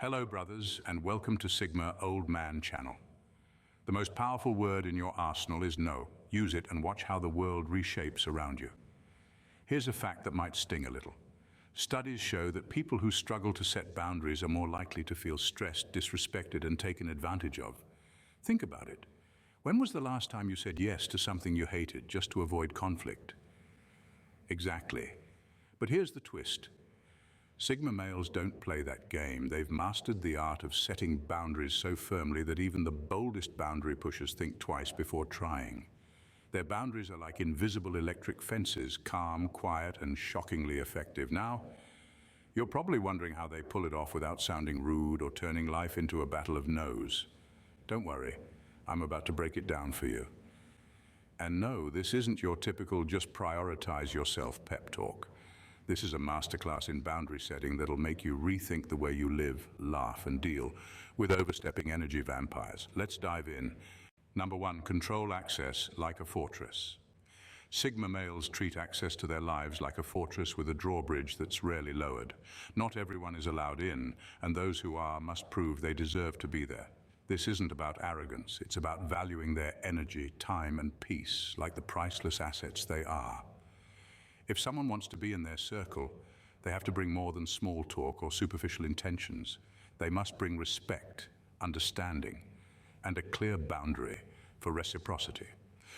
Hello, brothers, and welcome to Sigma Old Man Channel. The most powerful word in your arsenal is no. Use it and watch how the world reshapes around you. Here's a fact that might sting a little. Studies show that people who struggle to set boundaries are more likely to feel stressed, disrespected, and taken advantage of. Think about it. When was the last time you said yes to something you hated just to avoid conflict? Exactly. But here's the twist. Sigma males don't play that game. They've mastered the art of setting boundaries so firmly that even the boldest boundary pushers think twice before trying. Their boundaries are like invisible electric fences, calm, quiet, and shockingly effective. Now, you're probably wondering how they pull it off without sounding rude or turning life into a battle of no's. Don't worry, I'm about to break it down for you. And no, this isn't your typical just prioritize yourself pep talk. This is a masterclass in boundary setting that'll make you rethink the way you live, laugh, and deal with overstepping energy vampires. Let's dive in. Number 1, control access like a fortress. Sigma males treat access to their lives like a fortress with a drawbridge that's rarely lowered. Not everyone is allowed in, and those who are must prove they deserve to be there. This isn't about arrogance, it's about valuing their energy, time, and peace like the priceless assets they are. If someone wants to be in their circle, they have to bring more than small talk or superficial intentions. They must bring respect, understanding, and a clear boundary for reciprocity.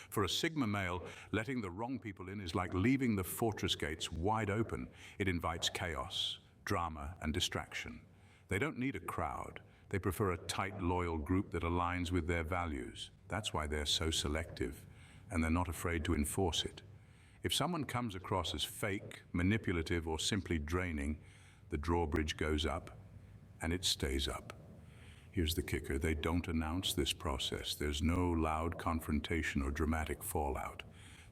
For a Sigma male, letting the wrong people in is like leaving the fortress gates wide open. It invites chaos, drama, and distraction. They don't need a crowd. They prefer a tight, loyal group that aligns with their values. That's why they're so selective, and they're not afraid to enforce it. If someone comes across as fake, manipulative, or simply draining, the drawbridge goes up, and it stays up. Here's the kicker, they don't announce this process. There's no loud confrontation or dramatic fallout.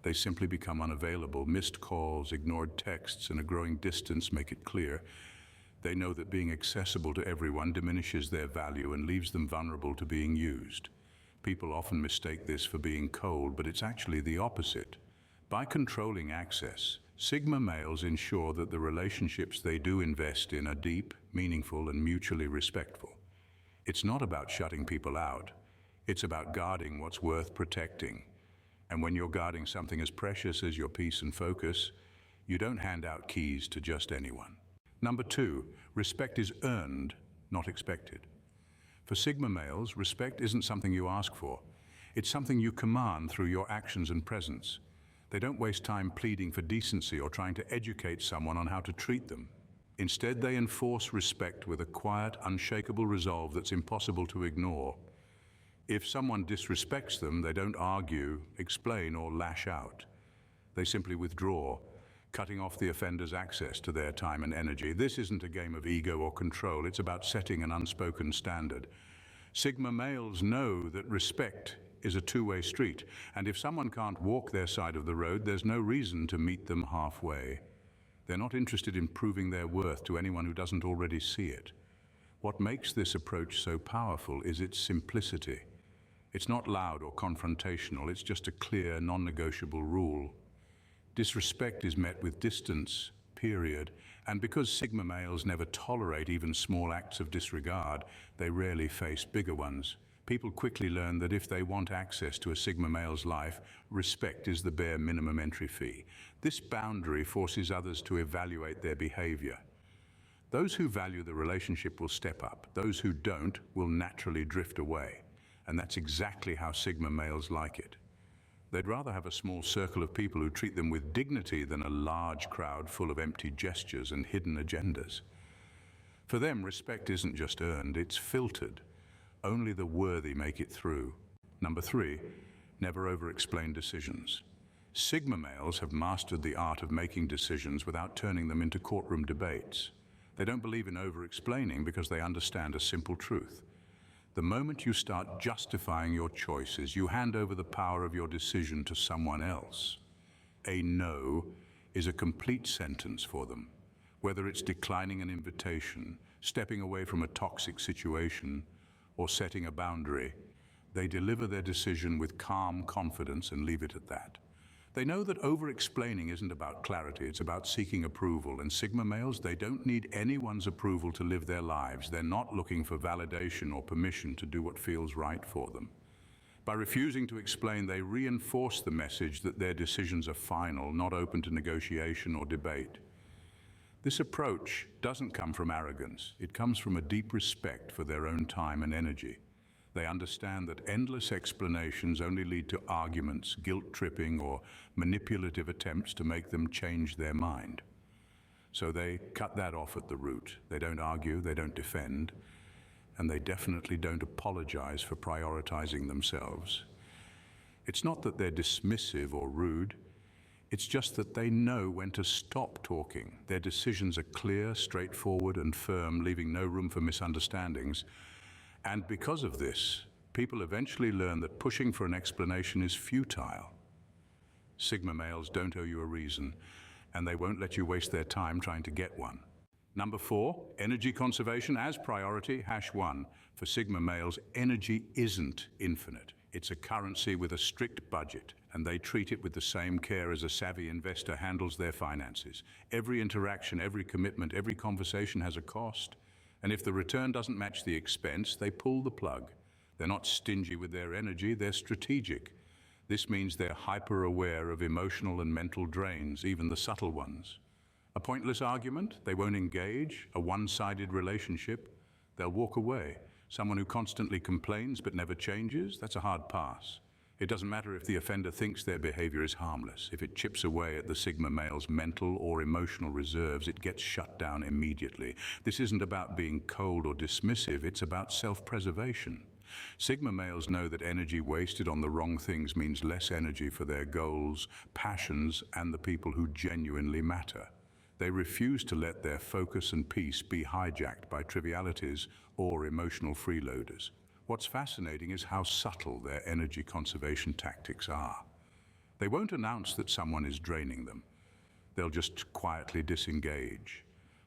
They simply become unavailable. Missed calls, ignored texts, and a growing distance make it clear. They know that being accessible to everyone diminishes their value and leaves them vulnerable to being used. People often mistake this for being cold, but it's actually the opposite. By controlling access, Sigma males ensure that the relationships they do invest in are deep, meaningful, and mutually respectful. It's not about shutting people out. It's about guarding what's worth protecting. And when you're guarding something as precious as your peace and focus, you don't hand out keys to just anyone. Number 2, respect is earned, not expected. For Sigma males, respect isn't something you ask for. It's something you command through your actions and presence. They don't waste time pleading for decency or trying to educate someone on how to treat them. Instead, they enforce respect with a quiet, unshakable resolve that's impossible to ignore. If someone disrespects them, they don't argue, explain, or lash out. They simply withdraw, cutting off the offender's access to their time and energy. This isn't a game of ego or control, it's about setting an unspoken standard. Sigma males know that respect is a two-way street, and if someone can't walk their side of the road, there's no reason to meet them halfway. They're not interested in proving their worth to anyone who doesn't already see it. What makes this approach so powerful is its simplicity. It's not loud or confrontational, it's just a clear, non-negotiable rule. Disrespect is met with distance, period, and because Sigma males never tolerate even small acts of disregard, they rarely face bigger ones. People quickly learn that if they want access to a Sigma male's life, respect is the bare minimum entry fee. This boundary forces others to evaluate their behavior. Those who value the relationship will step up. Those who don't will naturally drift away. And that's exactly how Sigma males like it. They'd rather have a small circle of people who treat them with dignity than a large crowd full of empty gestures and hidden agendas. For them, respect isn't just earned, it's filtered. Only the worthy make it through. Number 3, never overexplain decisions. Sigma males have mastered the art of making decisions without turning them into courtroom debates. They don't believe in over-explaining because they understand a simple truth. The moment you start justifying your choices, you hand over the power of your decision to someone else. A no is a complete sentence for them. Whether it's declining an invitation, stepping away from a toxic situation, or setting a boundary, they deliver their decision with calm confidence and leave it at that. They know that over-explaining isn't about clarity, it's about seeking approval. And Sigma males, they don't need anyone's approval to live their lives. They're not looking for validation or permission to do what feels right for them. By refusing to explain, they reinforce the message that their decisions are final, not open to negotiation or debate. This approach doesn't come from arrogance. It comes from a deep respect for their own time and energy. They understand that endless explanations only lead to arguments, guilt-tripping, or manipulative attempts to make them change their mind. So they cut that off at the root. They don't argue, they don't defend, and they definitely don't apologize for prioritizing themselves. It's not that they're dismissive or rude. It's just that they know when to stop talking. Their decisions are clear, straightforward, and firm, leaving no room for misunderstandings. And because of this, people eventually learn that pushing for an explanation is futile. Sigma males don't owe you a reason, and they won't let you waste their time trying to get one. Number 4, energy conservation as priority, #1. For Sigma males, energy isn't infinite. It's a currency with a strict budget, and they treat it with the same care as a savvy investor handles their finances. Every interaction, every commitment, every conversation has a cost, and if the return doesn't match the expense, they pull the plug. They're not stingy with their energy, they're strategic. This means they're hyper-aware of emotional and mental drains, even the subtle ones. A pointless argument, they won't engage. A one-sided relationship, they'll walk away. Someone who constantly complains but never changes, that's a hard pass. It doesn't matter if the offender thinks their behavior is harmless. If it chips away at the Sigma male's mental or emotional reserves, it gets shut down immediately. This isn't about being cold or dismissive, it's about self-preservation. Sigma males know that energy wasted on the wrong things means less energy for their goals, passions, and the people who genuinely matter. They refuse to let their focus and peace be hijacked by trivialities or emotional freeloaders. What's fascinating is how subtle their energy conservation tactics are. They won't announce that someone is draining them. They'll just quietly disengage.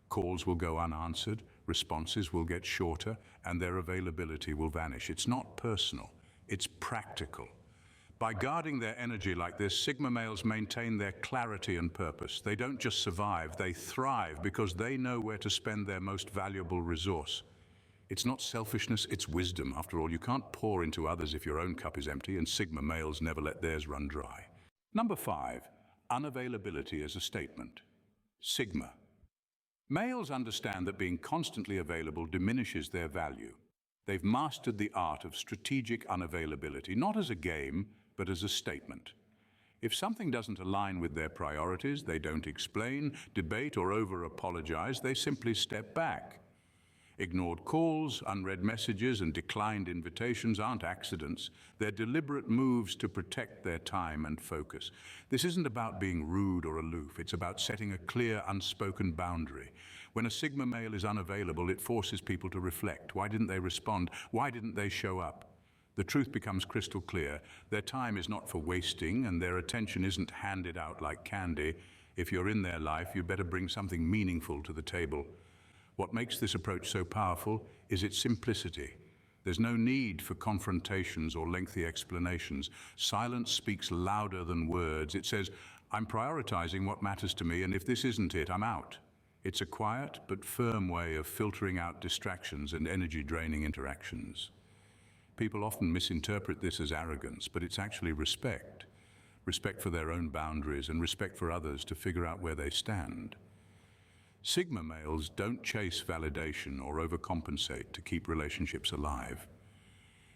Calls will go unanswered, responses will get shorter, and their availability will vanish. It's not personal, it's practical. By guarding their energy like this, Sigma males maintain their clarity and purpose. They don't just survive, they thrive because they know where to spend their most valuable resource. It's not selfishness, it's wisdom. After all, you can't pour into others if your own cup is empty, and Sigma males never let theirs run dry. Number 5, unavailability as a statement. Sigma. Males understand that being constantly available diminishes their value. They've mastered the art of strategic unavailability, not as a game, but as a statement. If something doesn't align with their priorities, they don't explain, debate, or over-apologize, they simply step back. Ignored calls, unread messages, and declined invitations aren't accidents. They're deliberate moves to protect their time and focus. This isn't about being rude or aloof. It's about setting a clear, unspoken boundary. When a Sigma male is unavailable, it forces people to reflect. Why didn't they respond? Why didn't they show up? The truth becomes crystal clear. Their time is not for wasting, and their attention isn't handed out like candy. If you're in their life, you better bring something meaningful to the table. What makes this approach so powerful is its simplicity. There's no need for confrontations or lengthy explanations. Silence speaks louder than words. It says, I'm prioritizing what matters to me, and if this isn't it, I'm out. It's a quiet but firm way of filtering out distractions and energy-draining interactions. People often misinterpret this as arrogance, but it's actually respect. Respect for their own boundaries and respect for others to figure out where they stand. Sigma males don't chase validation or overcompensate to keep relationships alive.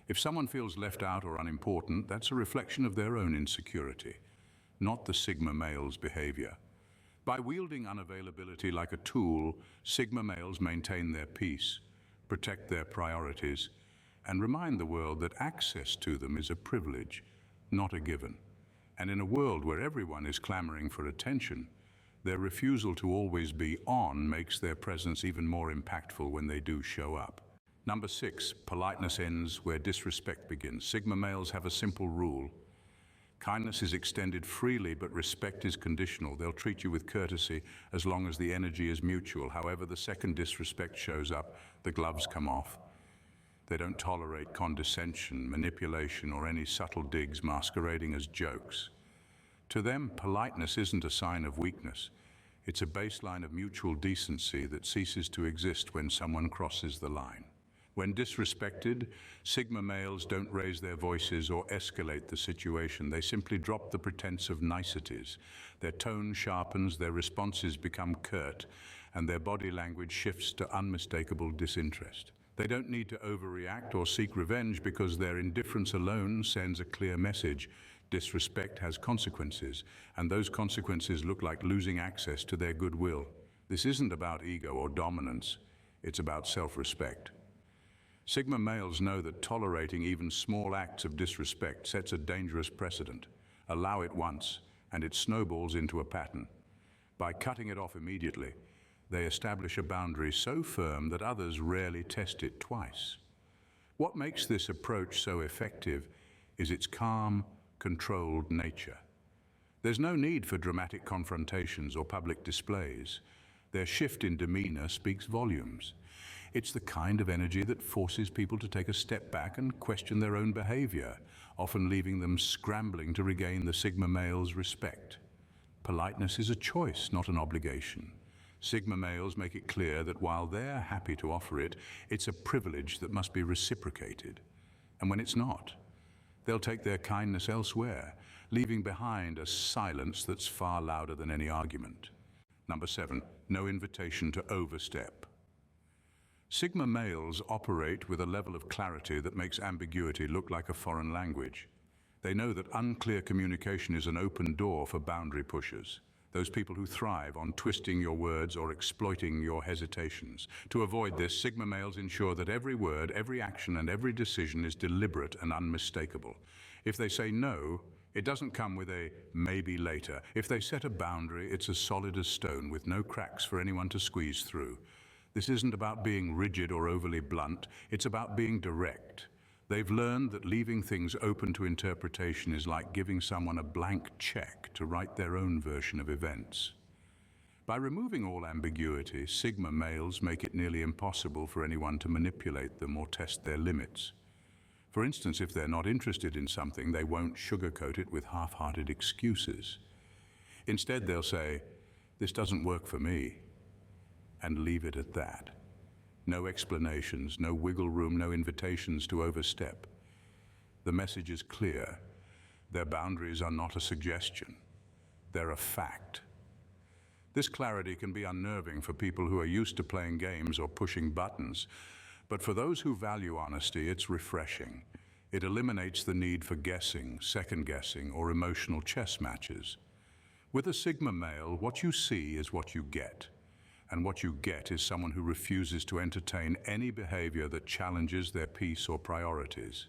If someone feels left out or unimportant, that's a reflection of their own insecurity, not the Sigma male's behavior. By wielding unavailability like a tool, Sigma males maintain their peace, protect their priorities, and remind the world that access to them is a privilege, not a given. And in a world where everyone is clamoring for attention, their refusal to always be on makes their presence even more impactful when they do show up. Number 6, politeness ends where disrespect begins. Sigma males have a simple rule. Kindness is extended freely, but respect is conditional. They'll treat you with courtesy as long as the energy is mutual. However, the second disrespect shows up, the gloves come off. They don't tolerate condescension, manipulation, or any subtle digs masquerading as jokes. To them, politeness isn't a sign of weakness. It's a baseline of mutual decency that ceases to exist when someone crosses the line. When disrespected, Sigma males don't raise their voices or escalate the situation. They simply drop the pretense of niceties. Their tone sharpens, their responses become curt, and their body language shifts to unmistakable disinterest. They don't need to overreact or seek revenge because their indifference alone sends a clear message. Disrespect has consequences, and those consequences look like losing access to their goodwill. This isn't about ego or dominance, it's about self-respect. Sigma males know that tolerating even small acts of disrespect sets a dangerous precedent. Allow it once, and it snowballs into a pattern. By cutting it off immediately, they establish a boundary so firm that others rarely test it twice. What makes this approach so effective is its calm, controlled nature. There's no need for dramatic confrontations or public displays. Their shift in demeanor speaks volumes. It's the kind of energy that forces people to take a step back and question their own behavior, often leaving them scrambling to regain the Sigma male's respect. Politeness is a choice, not an obligation. Sigma males make it clear that while they're happy to offer it, it's a privilege that must be reciprocated. And when it's not, they'll take their kindness elsewhere, leaving behind a silence that's far louder than any argument. Number 7, no invitation to overstep. Sigma males operate with a level of clarity that makes ambiguity look like a foreign language. They know that unclear communication is an open door for boundary pushers, those people who thrive on twisting your words or exploiting your hesitations. To avoid this, Sigma males ensure that every word, every action, and every decision is deliberate and unmistakable. If they say no, it doesn't come with a maybe later. If they set a boundary, it's as solid as stone with no cracks for anyone to squeeze through. This isn't about being rigid or overly blunt, it's about being direct. They've learned that leaving things open to interpretation is like giving someone a blank check to write their own version of events. By removing all ambiguity, Sigma males make it nearly impossible for anyone to manipulate them or test their limits. For instance, if they're not interested in something, they won't sugarcoat it with half-hearted excuses. Instead, they'll say, "This doesn't work for me," and leave it at that. No explanations, no wiggle room, no invitations to overstep. The message is clear. Their boundaries are not a suggestion. They're a fact. This clarity can be unnerving for people who are used to playing games or pushing buttons, but for those who value honesty, it's refreshing. It eliminates the need for guessing, second-guessing, or emotional chess matches. With a Sigma male, what you see is what you get. And what you get is someone who refuses to entertain any behavior that challenges their peace or priorities.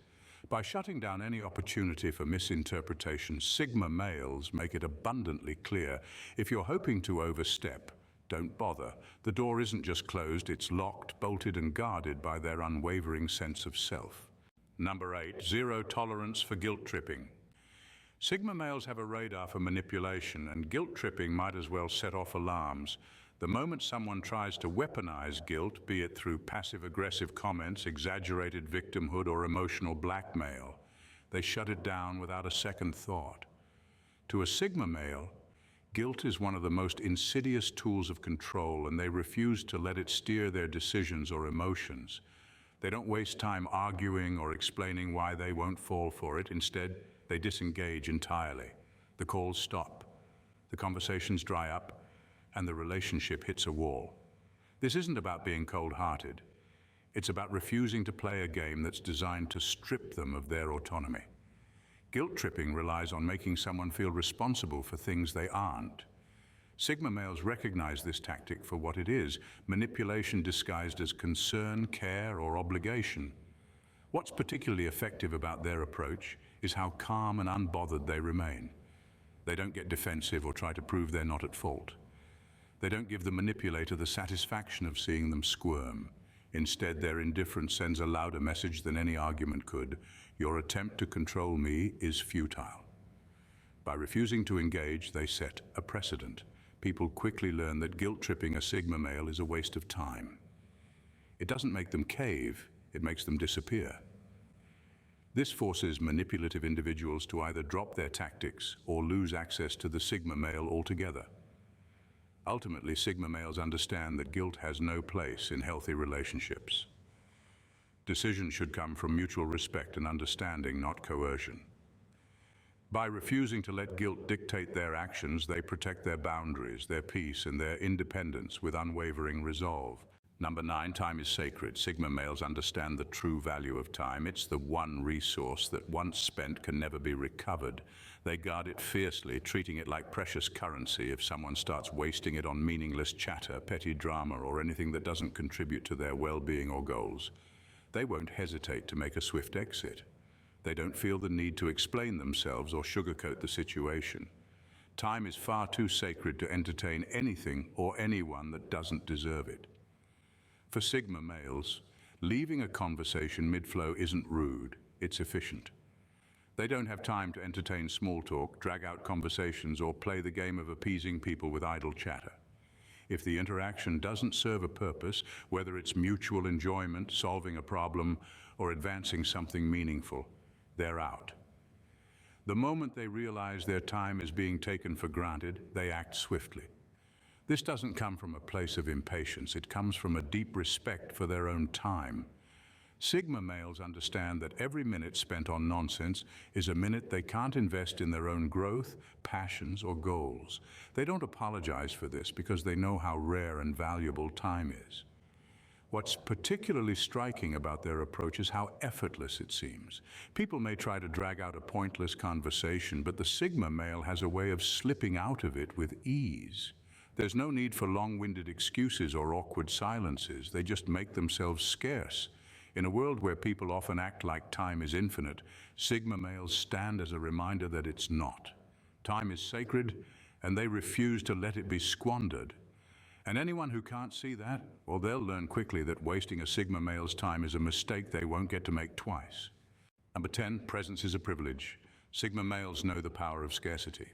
By shutting down any opportunity for misinterpretation, Sigma males make it abundantly clear: if you're hoping to overstep, don't bother. The door isn't just closed, it's locked, bolted, and guarded by their unwavering sense of self. Number 8, zero tolerance for guilt tripping. Sigma males have a radar for manipulation, and guilt tripping might as well set off alarms. The moment someone tries to weaponize guilt, be it through passive-aggressive comments, exaggerated victimhood, or emotional blackmail, they shut it down without a second thought. To a Sigma male, guilt is one of the most insidious tools of control, and they refuse to let it steer their decisions or emotions. They don't waste time arguing or explaining why they won't fall for it. Instead, they disengage entirely. The calls stop, the conversations dry up, and the relationship hits a wall. This isn't about being cold-hearted. It's about refusing to play a game that's designed to strip them of their autonomy. Guilt tripping relies on making someone feel responsible for things they aren't. Sigma males recognize this tactic for what it is: manipulation disguised as concern, care, or obligation. What's particularly effective about their approach is how calm and unbothered they remain. They don't get defensive or try to prove they're not at fault. They don't give the manipulator the satisfaction of seeing them squirm. Instead, their indifference sends a louder message than any argument could: your attempt to control me is futile. By refusing to engage, they set a precedent. People quickly learn that guilt-tripping a Sigma male is a waste of time. It doesn't make them cave, it makes them disappear. This forces manipulative individuals to either drop their tactics or lose access to the Sigma male altogether. Ultimately, Sigma males understand that guilt has no place in healthy relationships. Decisions should come from mutual respect and understanding, not coercion. By refusing to let guilt dictate their actions, they protect their boundaries, their peace, and their independence with unwavering resolve. Number 9, time is sacred. Sigma males understand the true value of time. It's the one resource that once spent can never be recovered. They guard it fiercely, treating it like precious currency. If someone starts wasting it on meaningless chatter, petty drama, or anything that doesn't contribute to their well-being or goals, they won't hesitate to make a swift exit. They don't feel the need to explain themselves or sugarcoat the situation. Time is far too sacred to entertain anything or anyone that doesn't deserve it. For Sigma males, leaving a conversation mid-flow isn't rude, it's efficient. They don't have time to entertain small talk, drag out conversations, or play the game of appeasing people with idle chatter. If the interaction doesn't serve a purpose, whether it's mutual enjoyment, solving a problem, or advancing something meaningful, they're out. The moment they realize their time is being taken for granted, they act swiftly. This doesn't come from a place of impatience, it comes from a deep respect for their own time. Sigma males understand that every minute spent on nonsense is a minute they can't invest in their own growth, passions, or goals. They don't apologize for this because they know how rare and valuable time is. What's particularly striking about their approach is how effortless it seems. People may try to drag out a pointless conversation, but the Sigma male has a way of slipping out of it with ease. There's no need for long-winded excuses or awkward silences. They just make themselves scarce. In a world where people often act like time is infinite, Sigma males stand as a reminder that it's not. Time is sacred, and they refuse to let it be squandered. And anyone who can't see that, well, they'll learn quickly that wasting a Sigma male's time is a mistake they won't get to make twice. Number 10, presence is a privilege. Sigma males know the power of scarcity.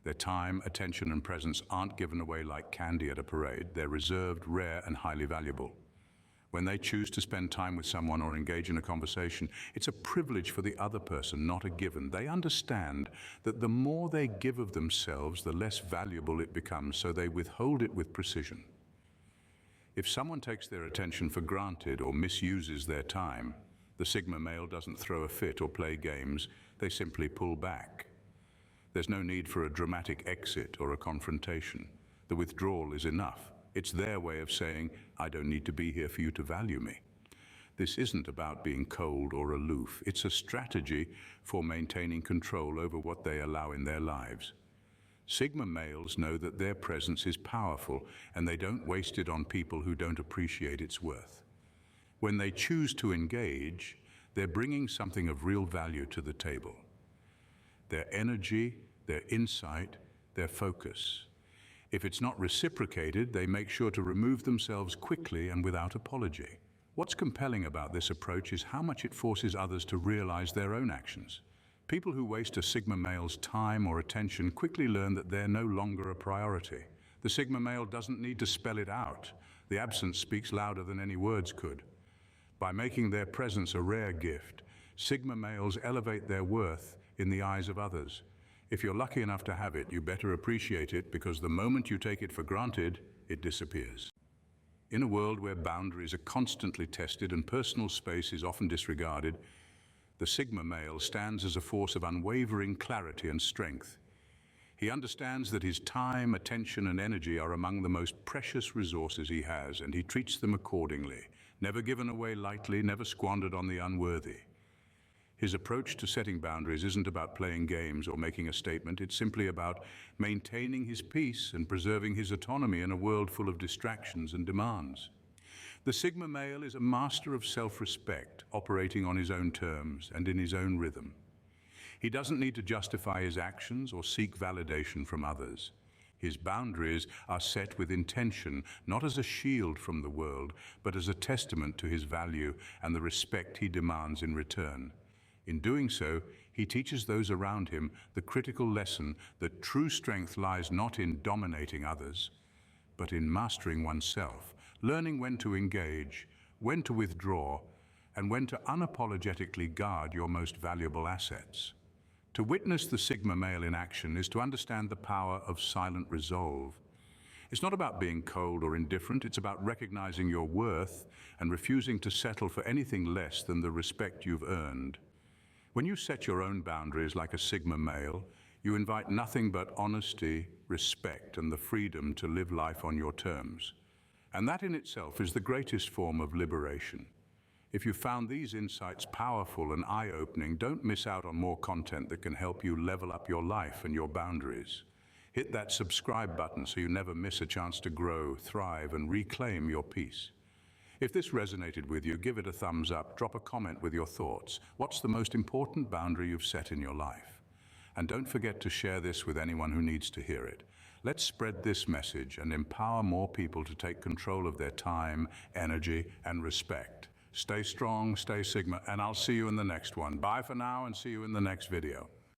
Their time, attention, and presence aren't given away like candy at a parade. They're reserved, rare, and highly valuable. When they choose to spend time with someone or engage in a conversation, it's a privilege for the other person, not a given. They understand that the more they give of themselves, the less valuable it becomes, so they withhold it with precision. If someone takes their attention for granted or misuses their time, the Sigma male doesn't throw a fit or play games, they simply pull back. There's no need for a dramatic exit or a confrontation. The withdrawal is enough. It's their way of saying, I don't need to be here for you to value me. This isn't about being cold or aloof. It's a strategy for maintaining control over what they allow in their lives. Sigma males know that their presence is powerful, and they don't waste it on people who don't appreciate its worth. When they choose to engage, they're bringing something of real value to the table. Their energy, their insight, their focus. If it's not reciprocated, they make sure to remove themselves quickly and without apology. What's compelling about this approach is how much it forces others to realize their own actions. People who waste a Sigma male's time or attention quickly learn that they're no longer a priority. The Sigma male doesn't need to spell it out. The absence speaks louder than any words could. By making their presence a rare gift, Sigma males elevate their worth in the eyes of others. If you're lucky enough to have it, you better appreciate it, because the moment you take it for granted, it disappears. In a world where boundaries are constantly tested and personal space is often disregarded, the Sigma male stands as a force of unwavering clarity and strength. He understands that his time, attention, and energy are among the most precious resources he has, and he treats them accordingly, never given away lightly, never squandered on the unworthy. His approach to setting boundaries isn't about playing games or making a statement. It's simply about maintaining his peace and preserving his autonomy in a world full of distractions and demands. The Sigma male is a master of self-respect, operating on his own terms and in his own rhythm. He doesn't need to justify his actions or seek validation from others. His boundaries are set with intention, not as a shield from the world, but as a testament to his value and the respect he demands in return. In doing so, he teaches those around him the critical lesson that true strength lies not in dominating others, but in mastering oneself, learning when to engage, when to withdraw, and when to unapologetically guard your most valuable assets. To witness the Sigma male in action is to understand the power of silent resolve. It's not about being cold or indifferent, it's about recognizing your worth and refusing to settle for anything less than the respect you've earned. When you set your own boundaries like a Sigma male, you invite nothing but honesty, respect, and the freedom to live life on your terms. And that in itself is the greatest form of liberation. If you found these insights powerful and eye-opening, don't miss out on more content that can help you level up your life and your boundaries. Hit that subscribe button so you never miss a chance to grow, thrive, and reclaim your peace. If this resonated with you, give it a thumbs up, drop a comment with your thoughts. What's the most important boundary you've set in your life? And don't forget to share this with anyone who needs to hear it. Let's spread this message and empower more people to take control of their time, energy, and respect. Stay strong, stay Sigma, and I'll see you in the next one. Bye for now and see you in the next video.